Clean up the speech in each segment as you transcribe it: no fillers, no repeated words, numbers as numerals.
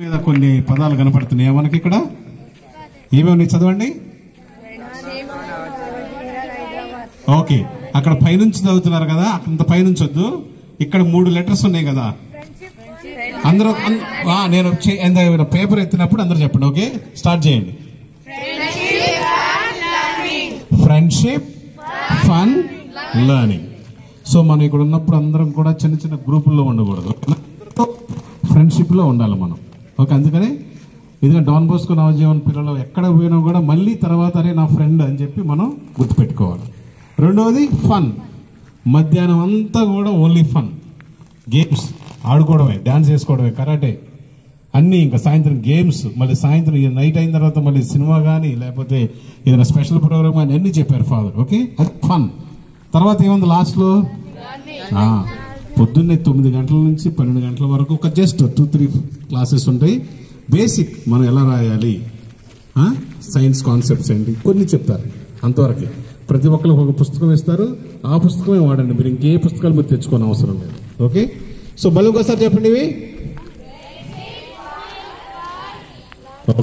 మీద కొన్ని పదాలు కనపడుతున్నాయి మనకి ఇక్కడ. ఏమేమి చదవండి. ఓకే, అక్కడ పైనుంచి చదువుతున్నారు కదా, అంత పైనుంచి వద్దు. ఇక్కడ 3 లెటర్స్ ఉన్నాయి కదా, అందరూ నేను పేపర్ ఎత్తినప్పుడు అందరూ చెప్పండి. ఓకే, స్టార్ట్ చేయండి. Friendship, fun, learning. సో మనం ఇక్కడ ఉన్నప్పుడు అందరం కూడా చిన్న చిన్న గ్రూపుల్లో ఉండకూడదు, ఫ్రెండ్షిప్ లో ఉండాలి మనం. ఓకే, అందుకని ఇదిగా డాన్ బోస్కో నవజీవన్ పిల్లలు ఎక్కడ పోయినా కూడా మళ్ళీ తర్వాత అరే నా ఫ్రెండ్ అని చెప్పి మనం గుర్తుపెట్టుకోవాలి. రెండవది ఫన్. మధ్యాహ్నం అంతా కూడా ఓన్లీ ఫన్, గేమ్స్ ఆడుకోవడమే, డాన్స్ చేసుకోవడమే, కరాటే అన్నీ. ఇంకా సాయంత్రం గేమ్స్, మళ్ళీ సాయంత్రం నైట్ అయిన తర్వాత మళ్ళీ సినిమా కానీ లేకపోతే ఏదైనా స్పెషల్ ప్రోగ్రామ్ కానీ అన్నీ చెప్పారు ఫాదర్. ఓకే, అది ఫన్. తర్వాత ఏముంది లాస్ట్లో, పొద్దున్నే 9 గంటల నుంచి 12 గంటల వరకు ఒక జస్ట్ 2-3 క్లాసెస్ ఉంటాయి. బేసిక్ మనం ఎలా రాయాలి, సైన్స్ కాన్సెప్ట్స్ ఏంటి కొన్ని చెప్తారు, అంతవరకు. ప్రతి ఒక్కరికి ఒక పుస్తకం ఇస్తారు, ఆ పుస్తకమే వాడండి, మీరు ఇంకే పుస్తకాలు మీరు తెచ్చుకోని అవసరం లేదు. ఓకే, సో మళ్ళీ ఒకసారి చెప్పండి ఇవి.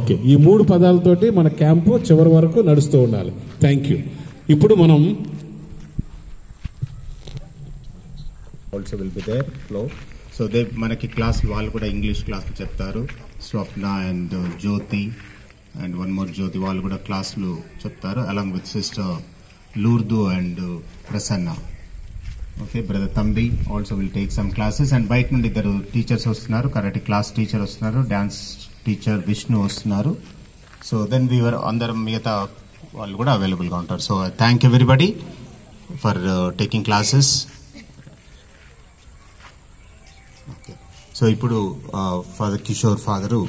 ఓకే, ఈ 3 పదాలతోటి మన క్యాంపు చివరి వరకు నడుస్తూ ఉండాలి. Thank you. ఇప్పుడు మనం also will be there flow. So they manaki class వాళ్ళు కూడా ఇంగ్లీష్ క్లాస్ చెప్తారు. Swapna and Jyothi and one more Jyothi వాళ్ళు కూడా క్లాసులు చెప్తారు along with sister Lourdu and Prasanna. Okay, brother Thambi also will take some classes. And బయట నుండి 2 టీచర్స్ వస్తున్నారు, కరాటే క్లాస్ టీచర్ వస్తున్నారు, డాన్స్ టీచర్ విష్ణు వస్తున్నారు. సో దెన్ వీవర్ అందరం మిగతా వాళ్ళు కూడా అవైలబుల్గా ఉంటారు. So thank you everybody for taking classes. So ఇప్పుడు ఫాదర్ కిషోర్ ఫాదరు